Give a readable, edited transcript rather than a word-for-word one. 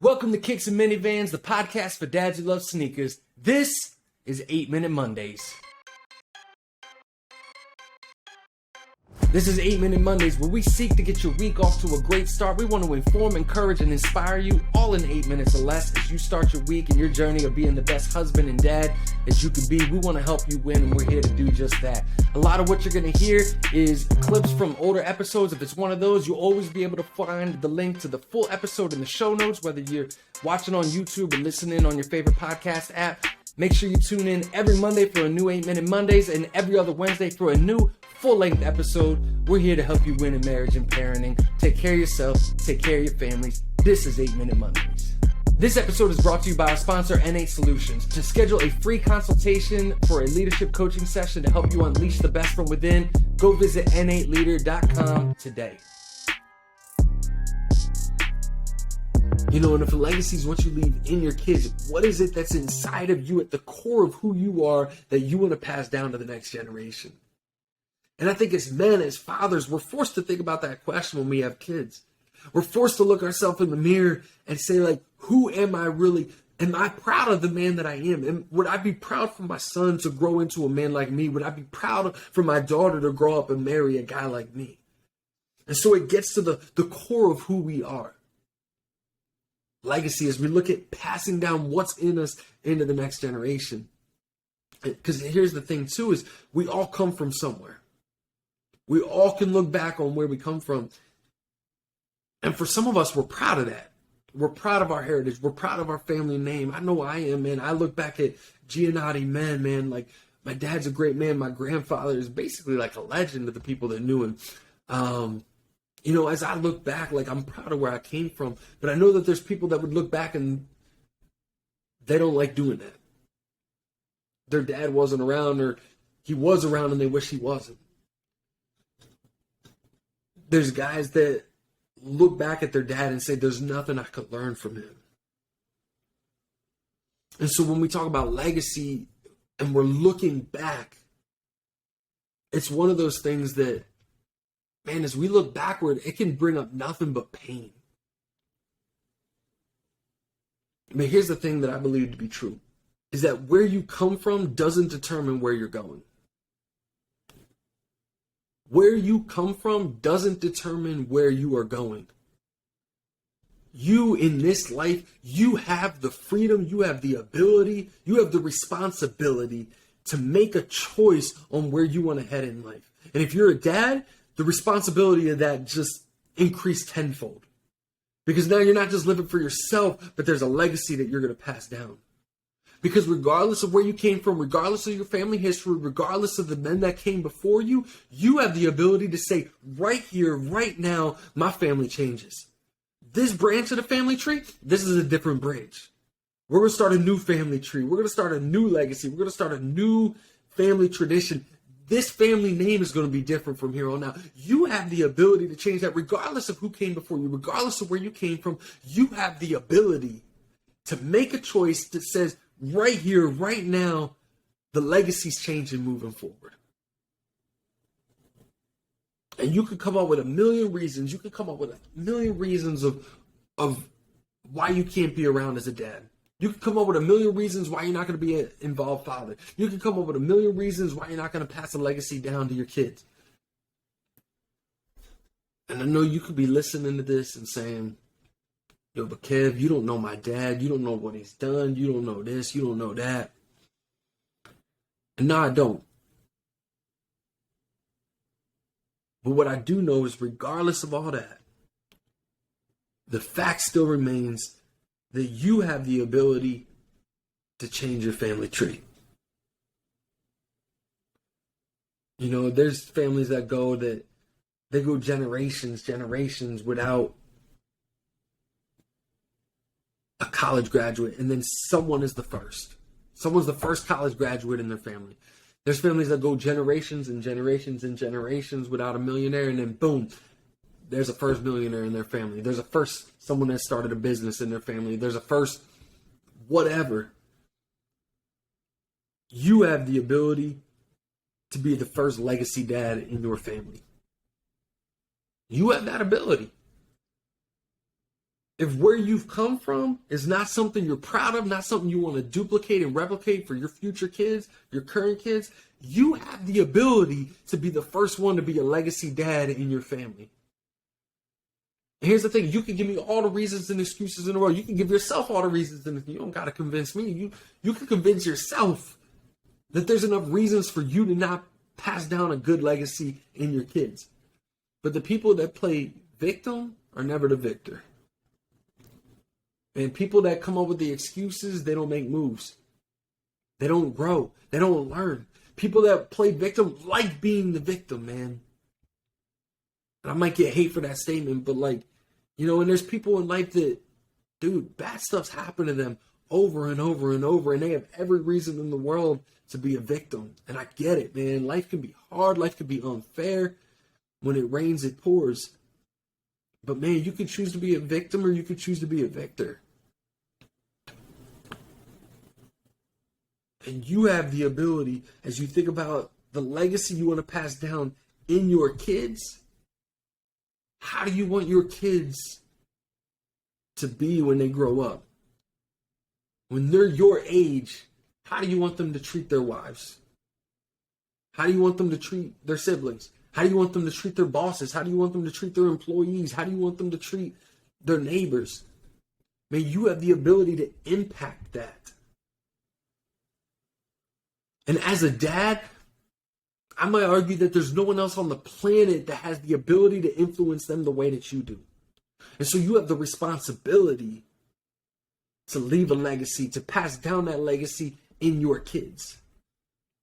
Welcome to Kicks and Minivans, the podcast for dads who love sneakers. This is 8-Minute Mondays. This is 8-Minute Mondays, where we seek to get your week off to a great start. We want to inform, encourage, and inspire you all in 8 minutes or less as you start your week and your journey of being the best husband and dad as you can be. We want to help you win, and we're here to do just that. A lot of what you're going to hear is clips from older episodes. If it's one of those, you'll always be able to find the link to the full episode in the show notes, whether you're watching on YouTube or listening on your favorite podcast app. Make sure you tune in every Monday for a new 8-Minute Mondays and every other Wednesday for a new full-length episode. We're here to help you win in marriage and parenting. Take care of yourself. Take care of your families. This is 8-Minute Mondays. This episode is brought to you by our sponsor, N8 Solutions. To schedule a free consultation for a leadership coaching session to help you unleash the best from within, go visit n8leader.com today. You know, and if a legacy is what you leave in your kids, what is it that's inside of you at the core of who you are that you want to pass down to the next generation? And I think as men, as fathers, we're forced to think about that question when we have kids. We're forced to look ourselves in the mirror and say, like, who am I really? Am I proud of the man that I am? And would I be proud for my son to grow into a man like me? Would I be proud for my daughter to grow up and marry a guy like me? And so it gets to the core of who we are. Legacy, as we look at passing down what's in us into the next generation. Because here's the thing too, is we all come from somewhere. We all can look back on where we come from. And for some of us, we're proud of that. We're proud of our heritage. We're proud of our family name. I know I am, man. I look back at Giannotti, man, like my dad's a great man. My grandfather is basically like a legend to the people that knew him. You know, as I look back, like I'm proud of where I came from, but I know that there's people that would look back and they don't like doing that. Their dad wasn't around, or he was around and they wish he wasn't. There's guys that look back at their dad and say, there's nothing I could learn from him. And so when we talk about legacy and we're looking back, it's one of those things that, man, as we look backward, it can bring up nothing but pain. But here's the thing that I believe to be true, is that where you come from doesn't determine where you're going. Where you come from doesn't determine where you are going. You, in this life, you have the freedom, you have the ability, you have the responsibility to make a choice on where you want to head in life. And if you're a dad, the responsibility of that just increased tenfold. Because now you're not just living for yourself, but there's a legacy that you're going to pass down. Because regardless of where you came from, regardless of your family history, regardless of the men that came before you, you have the ability to say, right here, right now, my family changes. This branch of the family tree, this is a different branch. We're going to start a new family tree. We're going to start a new legacy. We're going to start a new family tradition. This family name is going to be different from here on out. You have the ability to change that regardless of who came before you, regardless of where you came from. You have the ability to make a choice that says, right here, right now, the legacy's changing moving forward. And you could come up with a million reasons. You could come up with a million reasons of why you can't be around as a dad. You can come up with a million reasons why you're not going to be an involved father. You can come up with a million reasons why you're not going to pass a legacy down to your kids. And I know you could be listening to this and saying, yo, but Kev, you don't know my dad. You don't know what he's done. You don't know this. You don't know that. And no, I don't. But what I do know is regardless of all that, the fact still remains that you have the ability to change your family tree. You know, there's families that go generations without a college graduate, and then someone is the first. Someone's the first college graduate in their family. There's families that go generations and generations and generations without a millionaire, and then boom, there's a first millionaire in their family. There's a first someone that started a business in their family. There's a first whatever. You have the ability to be the first legacy dad in your family. You have that ability. If where you've come from is not something you're proud of, not something you want to duplicate and replicate for your future kids, your current kids, you have the ability to be the first one to be a legacy dad in your family. And here's the thing, you can give me all the reasons and excuses in the world. You can give yourself all the reasons, and you don't got to convince me. You can convince yourself that there's enough reasons for you to not pass down a good legacy in your kids. But the people that play victim are never the victor. And people that come up with the excuses, they don't make moves. They don't grow. They don't learn. People that play victim like being the victim, man. And I might get hate for that statement, but like, and there's people in life that, dude, bad stuff's happened to them over and over and over, and they have every reason in the world to be a victim. And I get it, man. Life can be hard. Life can be unfair. When it rains, it pours. But man, you could choose to be a victim or you could choose to be a victor. And you have the ability, as you think about the legacy you want to pass down in your kids, how do you want your kids to be when they grow up? When they're your age, how do you want them to treat their wives? How do you want them to treat their siblings? How do you want them to treat their bosses? How do you want them to treat their employees? How do you want them to treat their neighbors? Man, you have the ability to impact that. And as a dad, I might argue that there's no one else on the planet that has the ability to influence them the way that you do. And so you have the responsibility to leave a legacy, to pass down that legacy in your kids.